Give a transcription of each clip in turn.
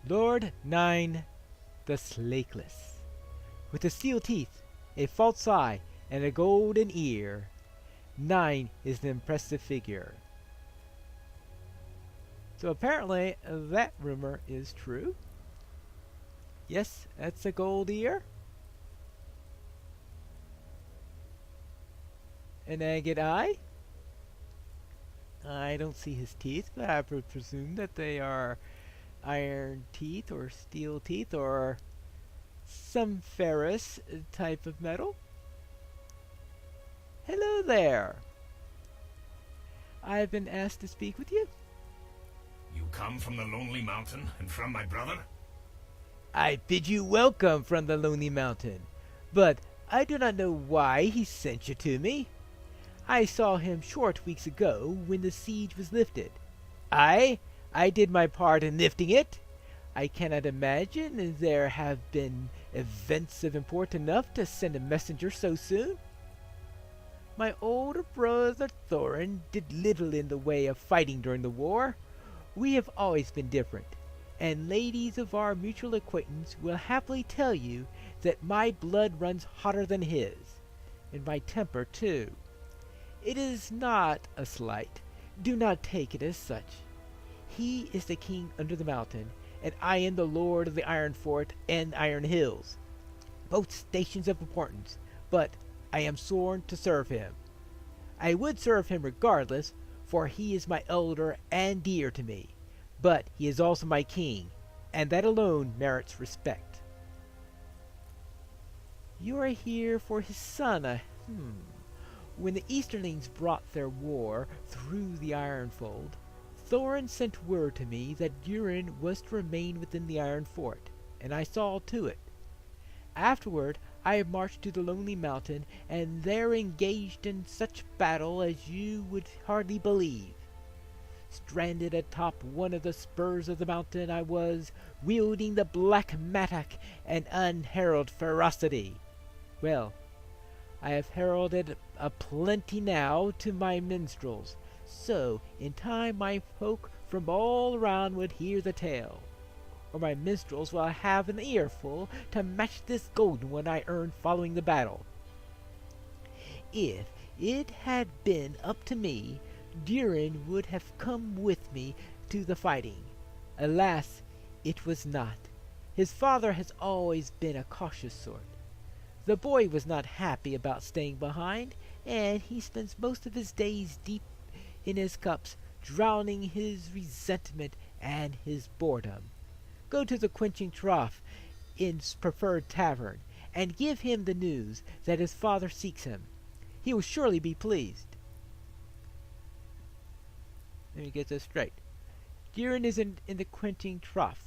Lord 9, the Slakeless. With the steel teeth, a false eye, and a golden ear, 9 is an impressive figure. So apparently that rumor is true. Yes, that's a gold ear. An agate eye. I don't see his teeth, but I would presume that they are iron teeth or steel teeth or some ferrous type of metal. Hello there. I have been asked to speak with you. You come from the Lonely Mountain and from my brother? I bid you welcome from the Lonely Mountain, but I do not know why he sent you to me. I saw him short weeks ago when the siege was lifted. I did my part in lifting it. I cannot imagine there have been events of import enough to send a messenger so soon. My older brother Durin did little in the way of fighting during the war. We have always been different, and ladies of our mutual acquaintance will happily tell you that my blood runs hotter than his, and my temper too. It is not a slight. Do not take it as such. He is the king under the mountain, and I am the lord of the Iron Fort and Iron Hills, both stations of importance, but I am sworn to serve him. I would serve him regardless, for he is my elder and dear to me, but he is also my king, and that alone merits respect. You are here for his son, When the Easterlings brought their war through the Ironfold, Thorin sent word to me that Durin was to remain within the Iron Fort, and I saw to it. Afterward, I marched to the Lonely Mountain, and there engaged in such battle as you would hardly believe. Stranded atop one of the spurs of the mountain I was, wielding the black mattock and unheralded ferocity. Well, I have heralded a plenty now to my minstrels, so in time my folk from all around would hear the tale. Or my minstrels will have an earful to match this golden one I earned following the battle. If it had been up to me, Durin would have come with me to the fighting. Alas, it was not. His father has always been a cautious sort. The boy was not happy about staying behind, and he spends most of his days deep in his cups, drowning his resentment and his boredom. Go to the quenching trough in his preferred tavern, and give him the news that his father seeks him. He will surely be pleased. Let me get this straight. Durin is in the quenching trough.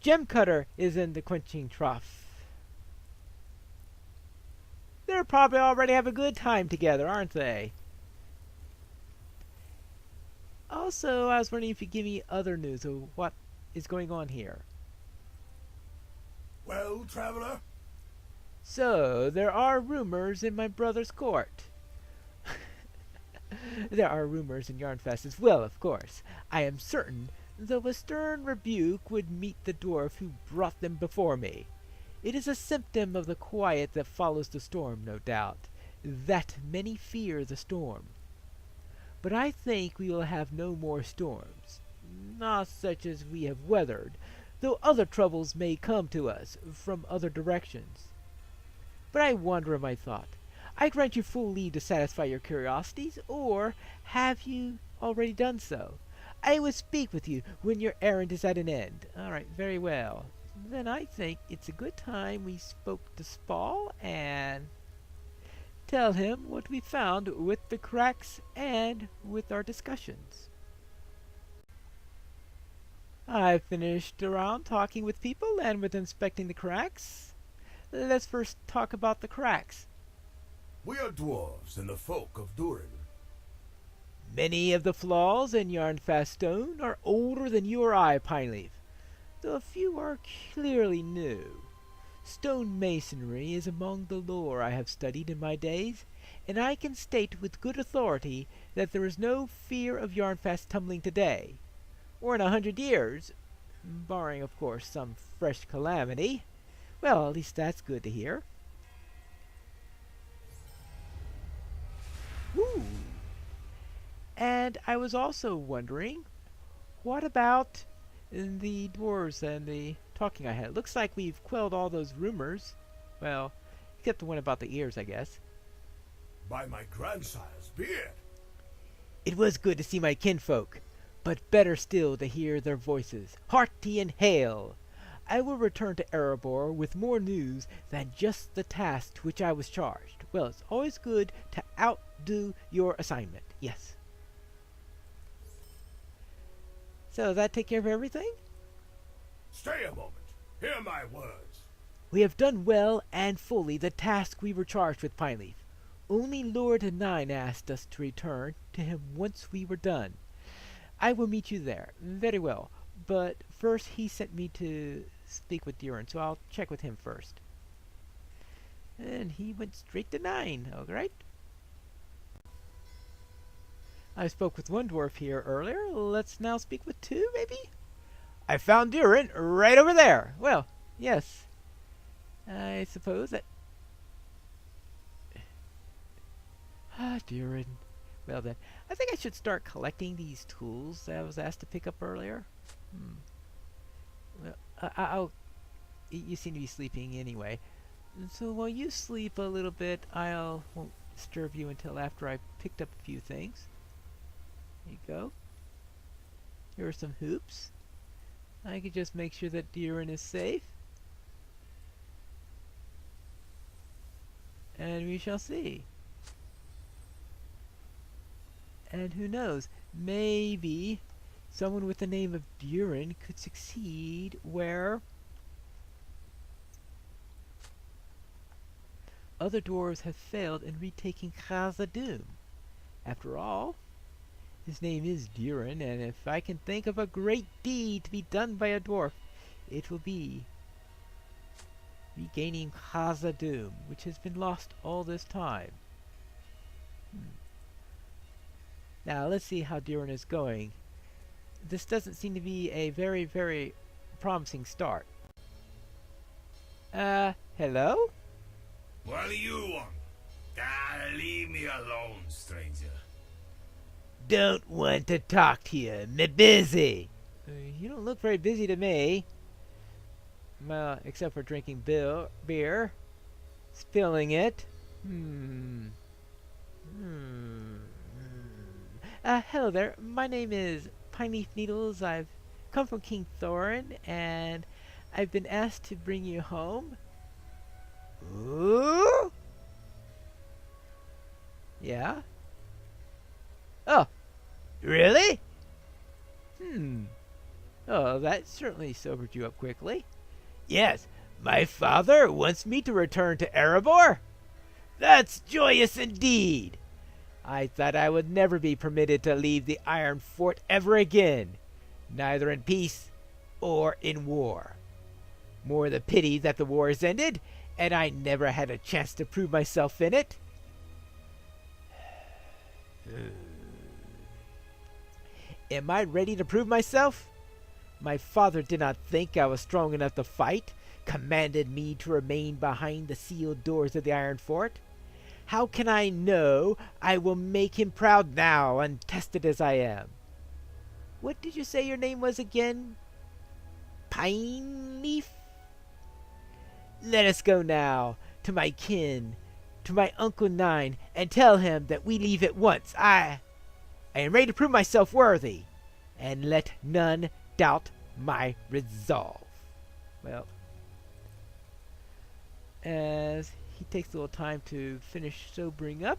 Gemcutter is in the quenching trough. They're probably already have a good time together, aren't they? Also, I was wondering if you could give me other news of what is going on here. Well, traveler? So, there are rumors in my brother's court. There are rumors in Yarnfest as well, of course. I am certain, though a stern rebuke would meet the dwarf who brought them before me. It is a symptom of the quiet that follows the storm, no doubt, that many fear the storm. But I think we will have no more storms, not such as we have weathered, though other troubles may come to us from other directions. But I wander in my thought. I grant you full leave to satisfy your curiosities, or have you already done so? I will speak with you when your errand is at an end. All right, very well. Then I think it's a good time we spoke to Spall and tell him what we found with the cracks and with our discussions. I've finished around talking with people and with inspecting the cracks. Let's first talk about the cracks. We are dwarves and the folk of Durin. Many of the flaws in Yarnfast stone are older than you or I, Pineleaf, though a few are clearly new. Stone masonry is among the lore I have studied in my days, and I can state with good authority that there is no fear of Yarnfast tumbling today. or in 100 years, barring, of course, some fresh calamity. Well, at least that's good to hear. Woo! And I was also wondering, what about the dwarves and the talking I had? Looks like we've quelled all those rumors. Well, except the one about the ears, I guess. By my grandsire's beard. It was good to see my kinfolk, but better still to hear their voices, hearty and hail. I will return to Erebor with more news than just the task to which I was charged. Well, it's always good to outdo your assignment. Yes. So, does that take care of everything? Stay a moment. Hear my words. We have done well and fully the task we were charged with, Pineleaf. Only Lord Nine asked us to return to him once we were done. I will meet you there. Very well. But first he sent me to speak with Durin, so I'll check with him first. And he went straight to 9, all right? I spoke with one dwarf here earlier. Let's now speak with 2, maybe? I found Durin right over there. Well, yes. I suppose that... Durin. Well then, I think I should start collecting these tools that I was asked to pick up earlier. Well, you seem to be sleeping anyway. So while you sleep a little bit, won't disturb you until after I've picked up a few things. There you go. Here are some hoops. I could just make sure that Durin is safe. And we shall see. And who knows, maybe someone with the name of Durin could succeed where other dwarves have failed in retaking Khazad-dûm. After all, his name is Durin, and if I can think of a great deed to be done by a dwarf, it will be regaining Khazad-dûm, which has been lost all this time. Now, let's see how Durin is going. This doesn't seem to be a very, very promising start. Hello? What do you want? Leave me alone, stranger. Don't want to talk to you. Me busy. You don't look very busy to me. Well, except for drinking beer. Spilling it. Hello there. My name is Pineleaf Needles. I've come from King Thorin, and I've been asked to bring you home. Ooh? Yeah? Oh, really? Oh, that certainly sobered you up quickly. Yes, my father wants me to return to Erebor. That's joyous indeed. I thought I would never be permitted to leave the Iron Fort ever again, neither in peace or in war. More the pity that the war is ended, and I never had a chance to prove myself in it. Am I ready to prove myself? My father did not think I was strong enough to fight, commanded me to remain behind the sealed doors of the Iron Fort. How can I know I will make him proud now, untested as I am? What did you say your name was again? Pineleaf? Let us go now to my kin, to my Uncle Nine, and tell him that we leave at once. I am ready to prove myself worthy, and let none doubt my resolve. Well, as he takes a little time to finish sobering up,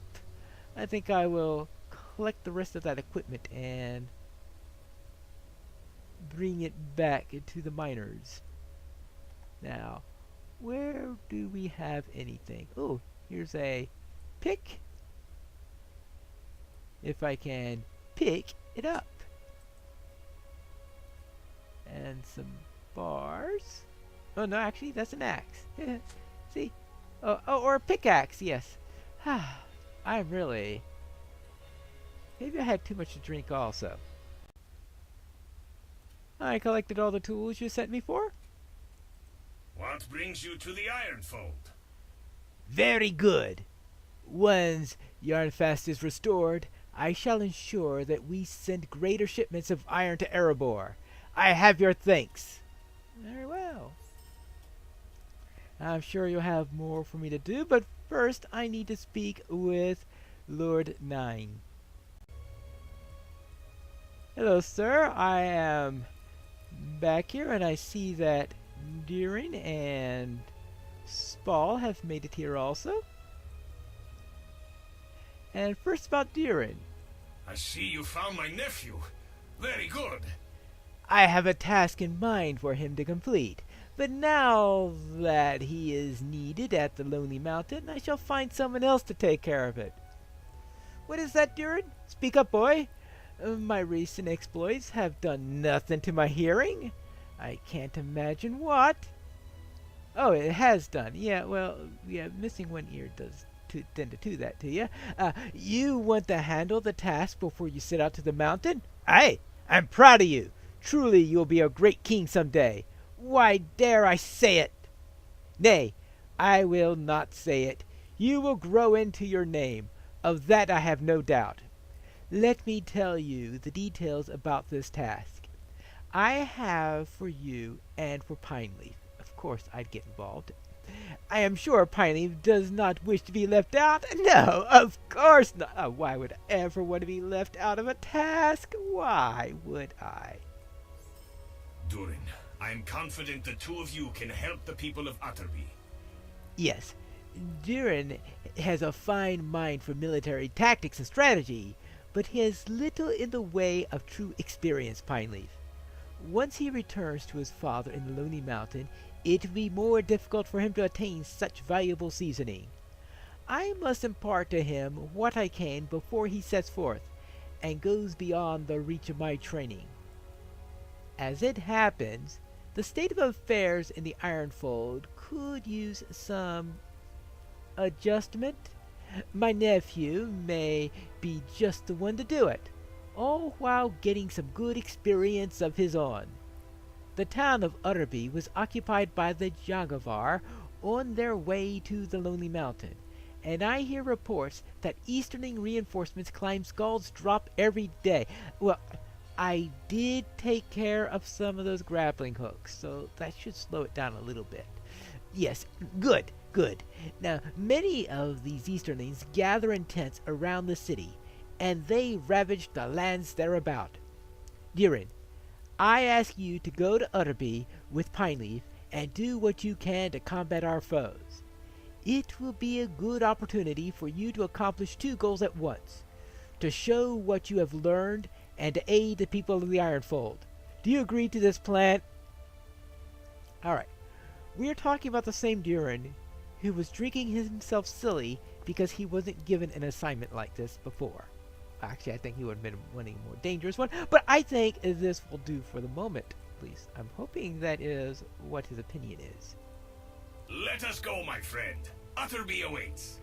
I think I will collect the rest of that equipment and bring it back into the miners. Now, where do we have anything? Oh, here's a pick. If I can pick it up. And some bars. Oh no, actually that's an axe. See? Oh, or a pickaxe, yes. I'm really... Maybe I had too much to drink also. I collected all the tools you sent me for. What brings you to the Ironfold? Very good. Once Yarnfast is restored, I shall ensure that we send greater shipments of iron to Erebor. I have your thanks. Very well. I'm sure you'll have more for me to do, but first I need to speak with Lord Nine. Hello, sir. I am back here, and I see that Durin and Spall have made it here also. And first about Durin. I see you found my nephew. Very good. I have a task in mind for him to complete, but now that he is needed at the Lonely Mountain, I shall find someone else to take care of it. What is that, Durin? Speak up, boy. My recent exploits have done nothing to my hearing. I can't imagine what. Oh, it has done. Yeah, well, yeah, missing one ear does tend to do that to you. You want to handle the task before you set out to the mountain? Aye, I'm proud of you. Truly, you'll be a great king someday. Why dare I say it? Nay, I will not say it. You will grow into your name. Of that I have no doubt. Let me tell you the details about this task. I have for you and for Pineleaf. Of course, I'd get involved. I am sure Pineleaf does not wish to be left out. No, of course not. Why would I ever want to be left out of a task? Why would I? Durin, I am confident the two of you can help the people of Utterby. Yes, Durin has a fine mind for military tactics and strategy, but he has little in the way of true experience, Pineleaf. Once he returns to his father in the Lonely Mountain, it will be more difficult for him to attain such valuable seasoning. I must impart to him what I can before he sets forth, and goes beyond the reach of my training. As it happens, the state of affairs in the Ironfold could use some adjustment. My nephew may be just the one to do it, all while getting some good experience of his own. The town of Utterby was occupied by the Jagavar on their way to the Lonely Mountain, and I hear reports that Easterling reinforcements climb Skull's Drop every day. Well, I did take care of some of those grappling hooks, so that should slow it down a little bit. Yes, good, good. Now, many of these Easterlings gather in tents around the city, and they ravage the lands thereabout. Durin, I ask you to go to Utterby with Pineleaf and do what you can to combat our foes. It will be a good opportunity for you to accomplish two goals at once: to show what you have learned and to aid the people of the Ironfold. Do you agree to this plan? Alright. We are talking about the same Durin who was drinking himself silly because he wasn't given an assignment like this before. Actually, I think he would have been winning a more dangerous one, but I think this will do for the moment, at least. I'm hoping that is what his opinion is. Let us go, my friend. Utterby awaits.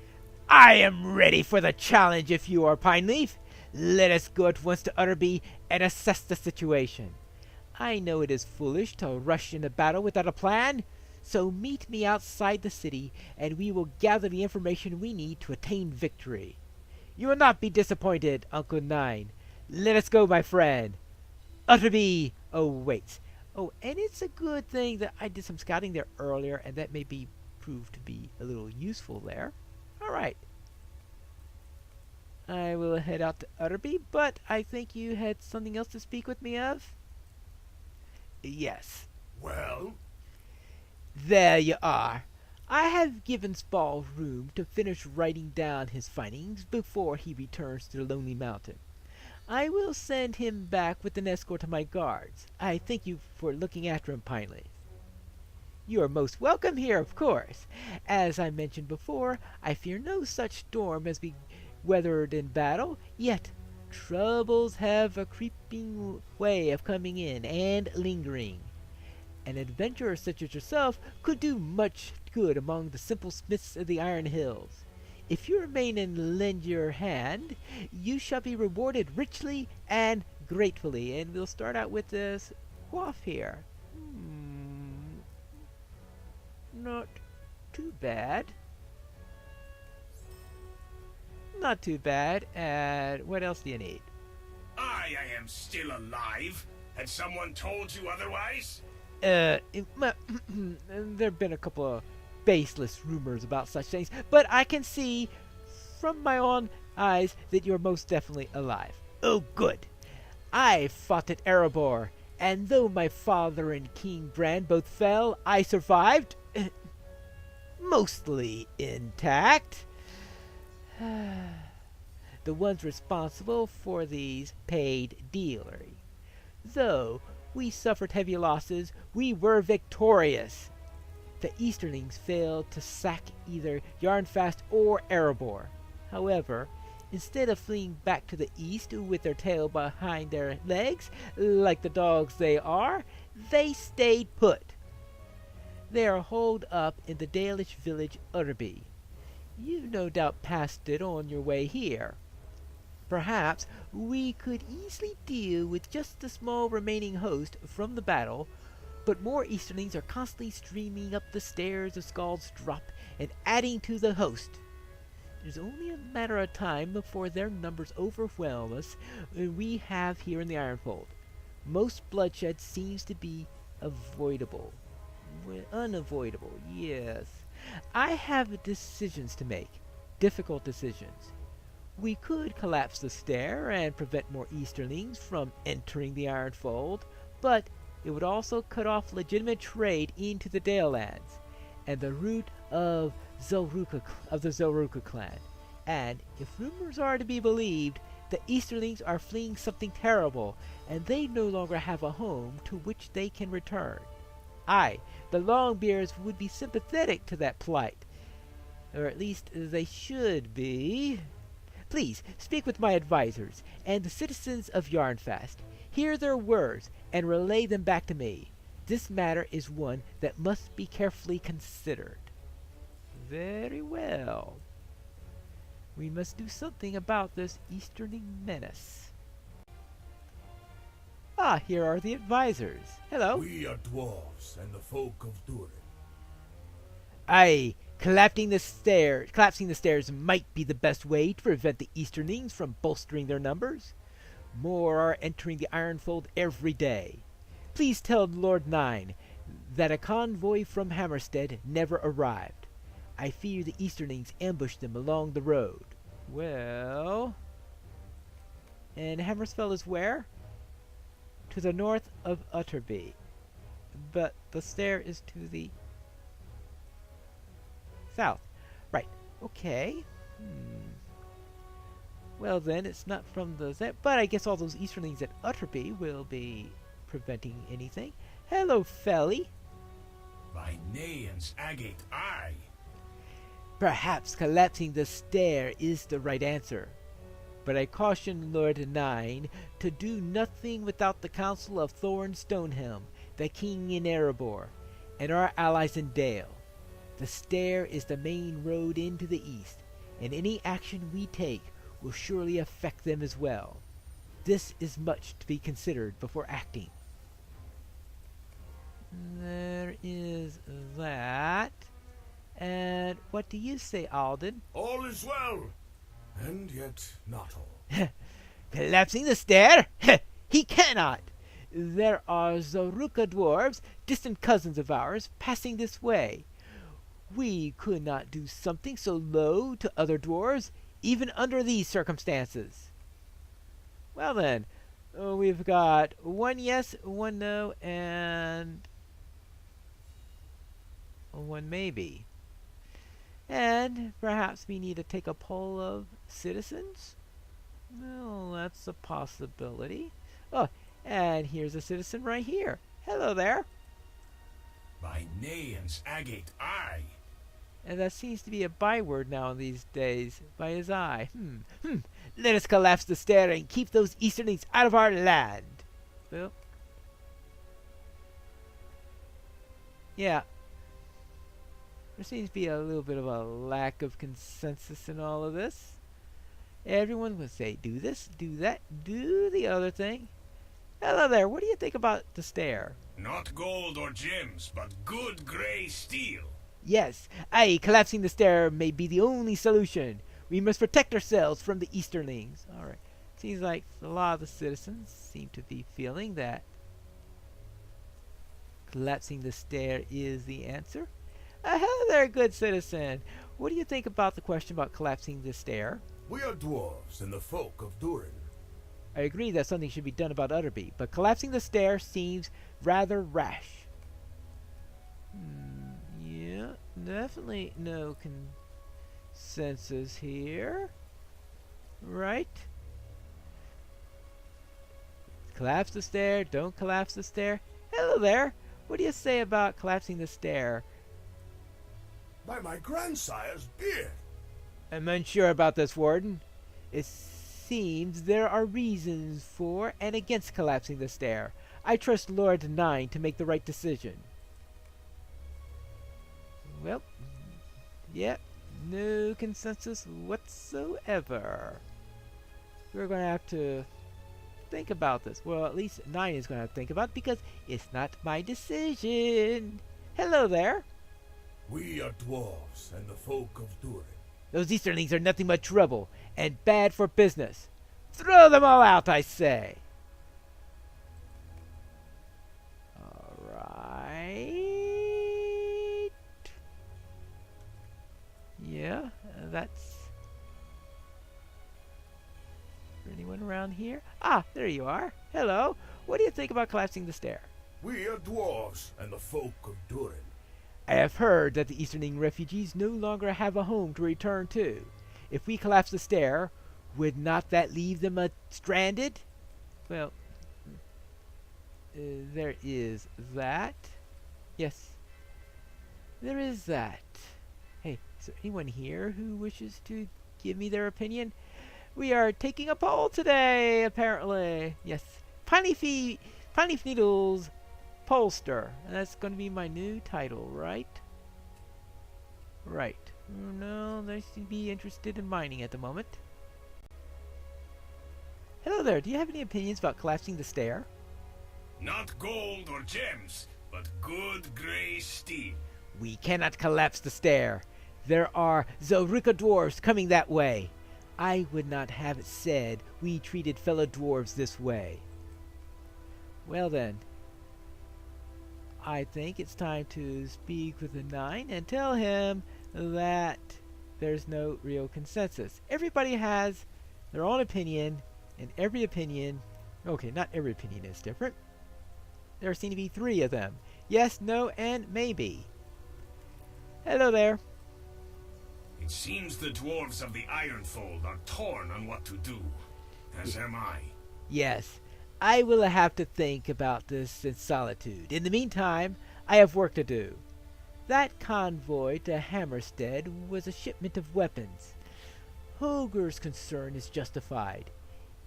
I am ready for the challenge if you are, Pineleaf. Let us go at once to Utterby and assess the situation. I know it is foolish to rush into battle without a plan, so meet me outside the city and we will gather the information we need to attain victory. You will not be disappointed, Uncle Nine. Let us go, my friend. Utterby awaits. Oh, and it's a good thing that I did some scouting there earlier, and that may be proved to be a little useful there. All right. I will head out to Utterby, but I think you had something else to speak with me of? Yes. Well? There you are. I have given Spall room to finish writing down his findings before he returns to the Lonely Mountain. I will send him back with an escort of my guards. I thank you for looking after him, Pineleaf. You are most welcome here, of course. As I mentioned before, I fear no such storm as we weathered in battle, yet troubles have a creeping way of coming in and lingering. An adventurer such as yourself could do much good among the simple smiths of the Iron Hills. If you remain and lend your hand, you shall be rewarded richly and gratefully. And we'll start out with this quaff here. Not too bad. Not too bad. And what else do you need? I am still alive. Had someone told you otherwise? There have been a couple of baseless rumors about such things, but I can see from my own eyes that you're most definitely alive. Oh, good. I fought at Erebor, and though my father and King Bran both fell, I survived. Mostly intact. The ones responsible for these paid dearly. Though we suffered heavy losses, we were victorious. The Easterlings failed to sack either Yarnfast or Erebor. However, instead of fleeing back to the east with their tail behind their legs, like the dogs they are, they stayed put. They are holed up in the Dalish village Utterby. You no doubt passed it on your way here. Perhaps we could easily deal with just the small remaining host from the battle, but more Easterlings are constantly streaming up the stairs of Scald's Drop and adding to the host. It's only a matter of time before their numbers overwhelm us we have here in the Ironfold. Most bloodshed seems to be avoidable. Unavoidable, yes. I have decisions to make. Difficult decisions. We could collapse the stair and prevent more Easterlings from entering the Ironfold, but it would also cut off legitimate trade into the Dale Lands and the root of the Zelruka clan. And if rumors are to be believed, the Easterlings are fleeing something terrible, and they no longer have a home to which they can return. I, the Longbeards, would be sympathetic to that plight, or at least they should be. Please, speak with my advisors and the citizens of Yarnfast. Hear their words and relay them back to me. This matter is one that must be carefully considered. Very well. We must do something about this Easterling menace. Ah, here are the advisors. Hello. We are dwarves and the folk of Durin. Aye, collapsing the stairs might be the best way to prevent the Easterlings from bolstering their numbers. More are entering the Ironfold every day. Please tell Lord Nine that a convoy from Hammerstead never arrived. I fear the Easterlings ambushed them along the road. Well... And Hammerfell is where? To the north of Utterby. But the stair is to the south. Right. Okay. Well then, it's not from the... But I guess all those Easterlings at Utterby will be preventing anything. Hello, Felly. By Naean's agate, aye. Perhaps collapsing the stair is the right answer. But I caution Lord Nine to do nothing without the counsel of Thorin Stonehelm, the king in Erebor, and our allies in Dale. The stair is the main road into the east, and any action we take will surely affect them as well. This is much to be considered before acting. There is that. And what do you say, Alden? All is well, and yet not all. Collapsing the stair? He cannot! There are Zelruka dwarves, distant cousins of ours, passing this way. We could not do something so low to other dwarves, even under these circumstances. Well then, we've got one yes, one no, and one maybe. And perhaps we need to take a poll of citizens? Well, that's a possibility. Oh, and here's a citizen right here. Hello there. By Naean's agate, aye. And that seems to be a byword now these days. By his eye. Let us collapse the stair and keep those Easterlings out of our land. Well. Yeah. There seems to be a little bit of a lack of consensus in all of this. Everyone would say, do this, do that, do the other thing. Hello there, what do you think about the stair? Not gold or gems, but good grey steel. Yes, aye, collapsing the stair may be the only solution. We must protect ourselves from the Easterlings. Alright. Seems like a lot of the citizens seem to be feeling that collapsing the stair is the answer. Hello there, good citizen. What do you think about the question about collapsing the stair? We are dwarves and the folk of Durin. I agree that something should be done about Utterby, but collapsing the stair seems rather rash. Yeah, definitely no consensus here. Right? Collapse the stair, don't collapse the stair. Hello there. What do you say about collapsing the stair? By my grandsire's beard. I'm unsure about this, Warden. It seems there are reasons for and against collapsing the stair. I trust Lord 9 to make the right decision. Well, yeah, no consensus whatsoever. We're going to have to think about this. Well, at least 9 is going to have to think about it because it's not my decision. Hello there. We are dwarves and the folk of Durin. Those Easterlings are nothing but trouble and bad for business. Throw them all out, I say. Alright. Yeah, that's... Is there anyone around here? Ah, there you are. Hello. What do you think about collapsing the stair? We are dwarves and the folk of Durin. I have heard that the Easterling refugees no longer have a home to return to. If we collapse the stair, would not that leave them stranded? Well, there is that. Yes, there is that. Hey, is there anyone here who wishes to give me their opinion? We are taking a poll today, apparently. Yes, Pineleaf Needles Pollster. And that's going to be my new title, right? Right. No, they seem to be interested in mining at the moment. Hello there, do you have any opinions about collapsing the stair? Not gold or gems, but good grey steel. We cannot collapse the stair. There are Zorika dwarves coming that way. I would not have it said we treated fellow dwarves this way. Well then, I think it's time to speak with the 9 and tell him that there's no real consensus. Everybody has their own opinion, and every opinion... Okay, not every opinion is different. There seem to be 3 of them. Yes, no, and maybe. Hello there. It seems the dwarves of the Ironfold are torn on what to do, as am I. Yes, I will have to think about this in solitude. In the meantime, I have work to do. That convoy to Hammerstead was a shipment of weapons. Hoger's concern is justified.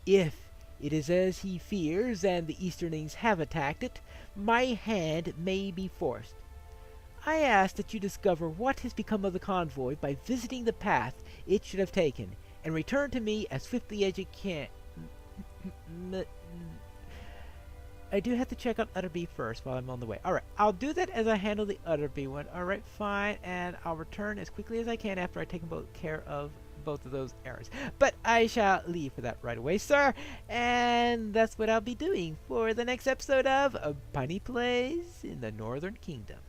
If it is as he fears and the Easterlings have attacked it, my hand may be forced. I ask that you discover what has become of the convoy by visiting the path it should have taken, and return to me as swiftly as you can. I do have to check out Utterby first while I'm on the way. Alright, I'll do that as I handle the Utterby one. Alright, fine, and I'll return as quickly as I can after I take care of both of those errands. But I shall leave for that right away, sir, and that's what I'll be doing for the next episode of Piney Plays in the Northern Kingdom.